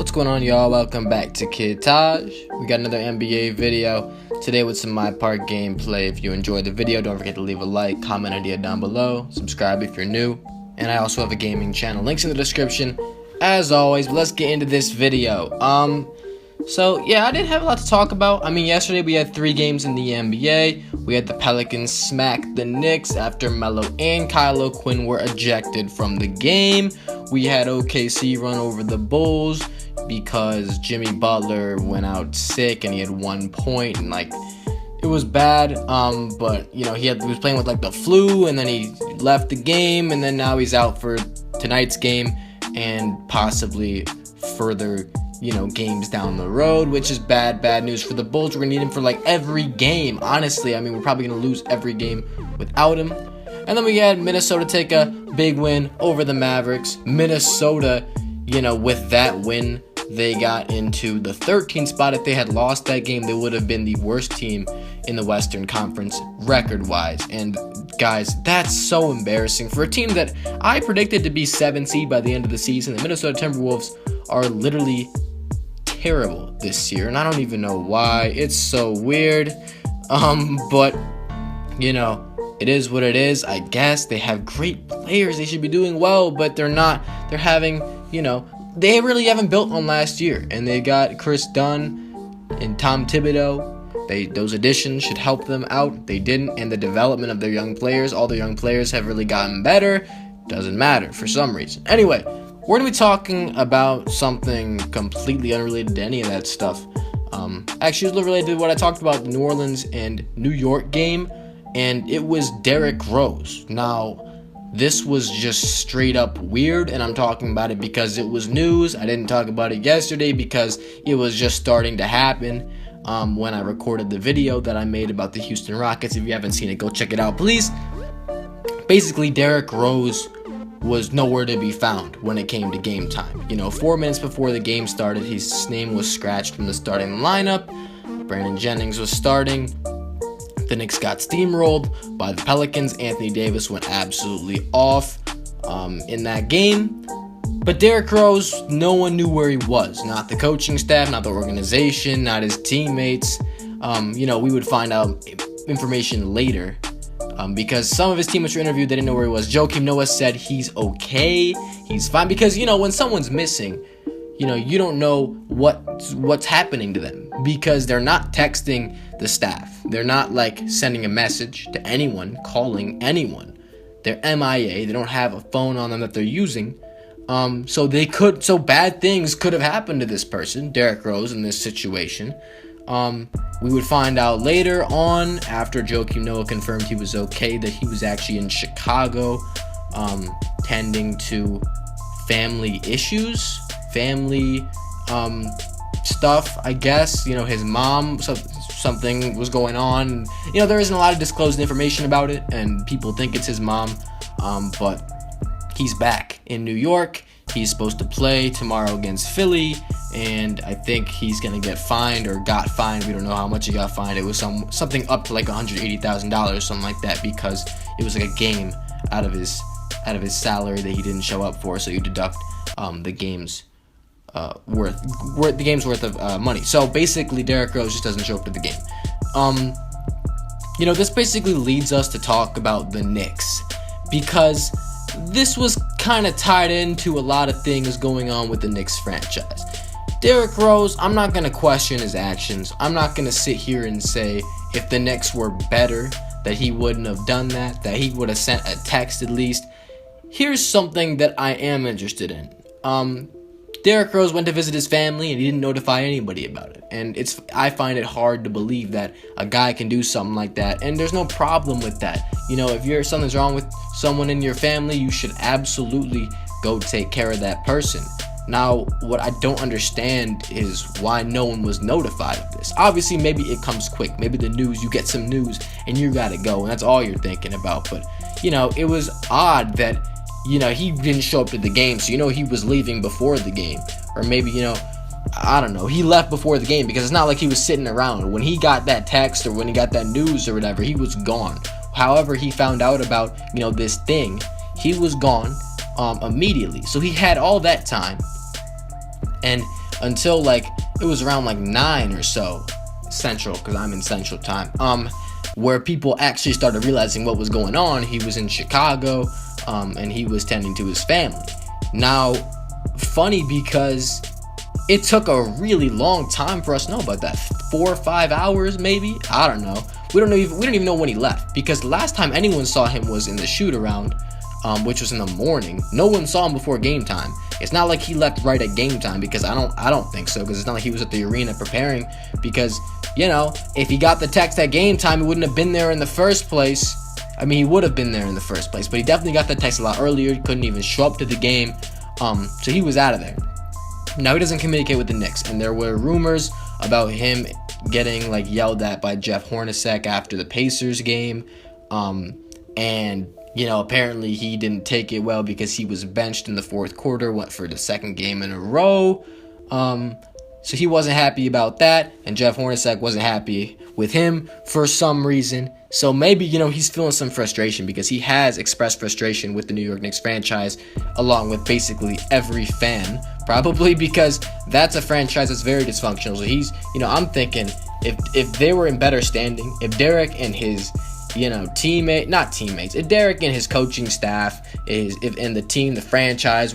What's going on, y'all? Welcome back to Kid Taj. We got another NBA video today with some MyPark gameplay. If you enjoyed the video, don't forget to leave a like, comment idea down below, subscribe if you're new, and I also have a gaming channel. Links in the description, as always. But let's get into this video. So yeah, I didn't have a lot to talk about. Yesterday we had 3 games in the NBA. We had the Pelicans smack the Knicks after Melo and Kylo Quinn were ejected from the game. We had OKC run over the Bulls because Jimmy Butler went out sick and he had 1 point and it was bad. But he was playing with the flu, and then he left the game, and then now he's out for tonight's game and possibly further games down the road, which is bad news for the Bulls. We're gonna need him for every game. Honestly, we're probably gonna lose every game without him. And then we had Minnesota take a big win over the Mavericks. Minnesota, with that win, they got into the 13th spot. If they had lost that game, they would have been the worst team in the Western Conference record-wise. And guys, that's so embarrassing for a team that I predicted to be 7 seed by the end of the season. The Minnesota Timberwolves are literally terrible this year, and I don't even know why. It's so weird. But it is what it is, I guess. They have great players. They should be doing well, but they're not. They're having, they really haven't built on last year. And they got Chris Dunn and Tom Thibodeau. Those additions should help them out. They didn't, and the development of their young players, all their young players have really gotten better. Doesn't matter for some reason. Anyway, we're going to be talking about something completely unrelated to any of that stuff. Actually, it's related to what I talked about, the New Orleans and New York game, and it was Derrick Rose. Now, this was just straight up weird, and I'm talking about it because it was news. I didn't talk about it yesterday because it was just starting to happen when I recorded the video that I made about the Houston Rockets. If you haven't seen it, go check it out, please. Basically, Derrick Rose was nowhere to be found when it came to game time. 4 minutes before the game started, his name was scratched from the starting lineup. Brandon Jennings was starting. The Knicks got steamrolled by the Pelicans. Anthony Davis went absolutely off in that game. But Derrick Rose, no one knew where he was. Not the coaching staff, not the organization, not his teammates. We would find out information later. Because some of his teammates were interviewed, they didn't know where he was. Joakim Noah said he's okay, he's fine. Because, when someone's missing, you don't know what's happening to them. Because they're not texting the staff. They're not, sending a message to anyone, calling anyone. They're MIA. They don't have a phone on them that they're using. So bad things could have happened to this person, Derrick Rose, in this situation. We would find out later on, after Joakim Noah confirmed he was okay, that he was actually in Chicago, tending to family issues, family stuff, I guess. His mom, something was going on. There isn't a lot of disclosed information about it, and people think it's his mom, but he's back in New York. He's supposed to play tomorrow against Philly, and I think he's gonna get fined or got fined. We don't know how much he got fined. It was something up to $180,000, something like that, because it was a game out of his salary that he didn't show up for. So you deduct the game's worth of money. So basically, Derrick Rose just doesn't show up to the game. This basically leads us to talk about the Knicks, because this was kind of tied into a lot of things going on with the Knicks franchise. Derrick Rose, I'm not going to question his actions. I'm not going to sit here and say if the Knicks were better that he wouldn't have done that he would have sent a text at least. Here's something that I am interested in. Derrick Rose went to visit his family and he didn't notify anybody about it. And I find it hard to believe that a guy can do something like that. And there's no problem with that. If something's wrong with someone in your family, you should absolutely go take care of that person. Now, what I don't understand is why no one was notified of this. Obviously, maybe it comes quick. Maybe you get some news and you gotta go, and that's all you're thinking about. But, it was odd that he didn't show up to the game, so he was leaving before the game. Or maybe, I don't know, he left before the game, because it's not like he was sitting around. When he got that text or when he got that news or whatever, he was gone. However he found out about, this thing, he was gone immediately. So he had all that time. And until like it was around like 9 or so Central, because I'm in Central Time, where people actually started realizing what was going on. He was in Chicago, and he was tending to his family. Now, funny because it took a really long time for us to know about that. 4 or 5 hours, maybe. I don't know. We don't even know when he left, because the last time anyone saw him was in the shoot around, which was in the morning. No one saw him before game time. It's not like he left right at game time, because I don't think so, because it's not like he was at the arena preparing, because, you know, if he got the text at game time, he wouldn't have been there in the first place. I mean, he would have been there in the first place, but he definitely got the text a lot earlier. He couldn't even show up to the game, so he was out of there. Now he doesn't communicate with the Knicks, and there were rumors about him getting like yelled at by Jeff Hornacek after the Pacers game, and you know, apparently he didn't take it well because he was benched in the fourth quarter, went for the second game in a row. So he wasn't happy about that, and Jeff Hornacek wasn't happy with him for some reason. So maybe, you know, he's feeling some frustration, because he has expressed frustration with the New York Knicks franchise, along with basically every fan, probably because that's a franchise that's very dysfunctional. So he's, you know, I'm thinking if they were in better standing, if Derrick and his, you know, if Derrick and his coaching staff and the team, the franchise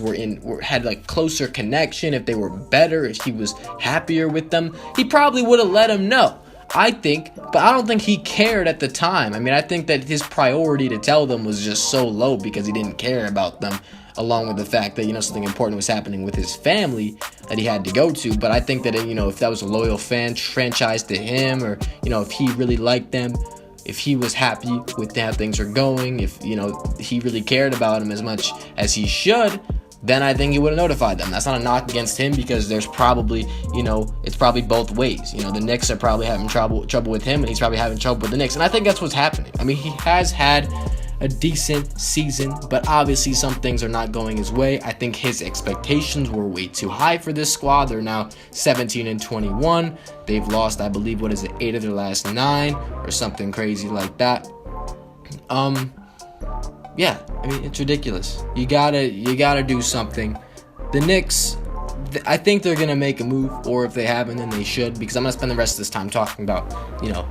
had like closer connection, if they were better, if he was happier with them, he probably would have let him know, I think. But I don't think he cared at the time. I mean, I think that his priority to tell them was just so low because he didn't care about them, along with the fact that, you know, something important was happening with his family that he had to go to. But I think that, you know, if that was a loyal franchise to him, or, you know, if he really liked them, if he was happy with how things are going, if, you know, he really cared about him as much as he should, then I think he would have notified them. That's not a knock against him, because there's probably, you know, it's probably both ways. You know, the Knicks are probably having trouble with him, and he's probably having trouble with the Knicks. And I think that's what's happening. I mean, he has had a decent season, but obviously some things are not going his way. I think his expectations were way too high for this squad. They're now 17-21. They've lost, I believe, 8 of their last 9 or something crazy like that. Yeah, I mean, it's ridiculous. You gotta do something. The Knicks, I think they're gonna make a move, or if they haven't, then they should, because I'm gonna spend the rest of this time talking about, you know,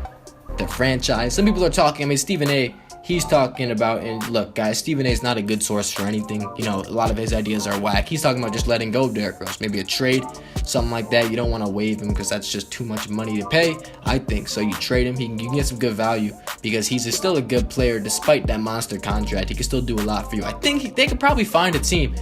their franchise. Some people are talking, I mean, Stephen A., he's talking about, and look, guys, Stephen A. is not a good source for anything. You know, a lot of his ideas are whack. He's talking about just letting go of Derrick Rose, maybe a trade, something like that. You don't want to waive him because that's just too much money to pay, I think. So you trade him. You can get some good value, because he's still a good player despite that monster contract. He can still do a lot for you. I think they could probably find a team.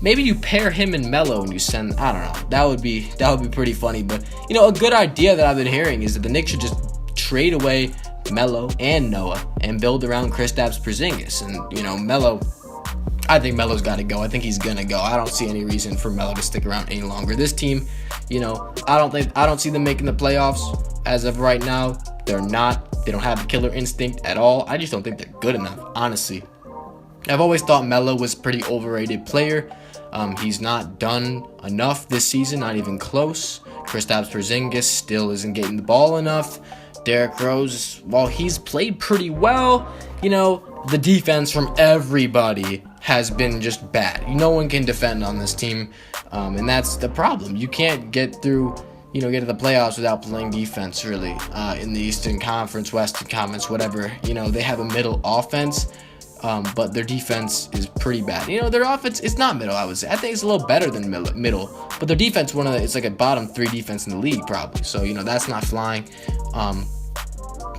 Maybe you pair him and Melo and you send, I don't know. That would be pretty funny. But, you know, a good idea that I've been hearing is that the Knicks should just trade away Melo and Noah and build around Kristaps Porzingis. And, you know, Melo, I think Melo's got to go. I think he's gonna go. I don't see any reason for Melo to stick around any longer. This team, you know, I don't see them making the playoffs as of right now. They don't have the killer instinct at all. I just don't think they're good enough, honestly. I've always thought Melo was a pretty overrated player. He's not done enough this season, not even close. Kristaps Porzingis still isn't getting the ball enough. Derrick Rose, while he's played pretty well, you know, the defense from everybody has been just bad. No one can defend on this team, and that's the problem. You can't get through, you know, get to the playoffs without playing defense, really. In the Eastern Conference, Western Conference, whatever, you know, they have a middle offense, but their defense is pretty bad. You know, their offense is not middle, I would say. I think it's a little better than middle, but their defense, it's like a bottom 3 defense in the league, probably. So, you know, that's not flying.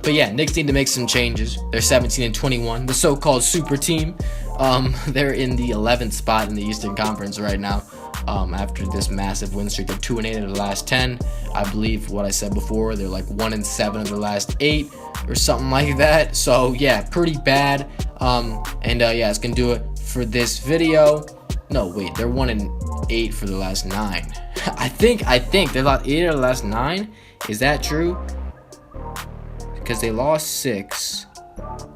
But yeah, Knicks need to make some changes. They're 17-21, the so-called super team. They're in the 11th spot in the Eastern Conference right now, after this massive win streak of 2-8 of the last 10. I believe what I said before, they're like 1-7 of the last 8 or something like that. So yeah, pretty bad. Yeah, it's gonna do it for this video. No, wait, they're 1-8 for the last 9. I think they lost 8 of the last 9. Is that true? Because they lost 6,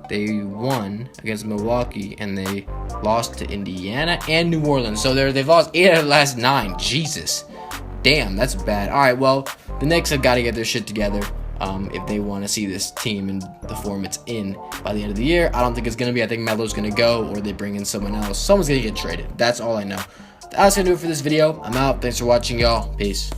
they won against Milwaukee, and they lost to Indiana and New Orleans. So they've lost 8 out of the last 9. Jesus, damn, that's bad. All right, well, the Knicks have got to get their shit together if they want to see this team in the form it's in by the end of the year. I don't think it's gonna be. I think Melo's gonna go, or they bring in someone else. Someone's gonna get traded. That's all I know. That's gonna do it for this video. I'm out. Thanks for watching, y'all. Peace.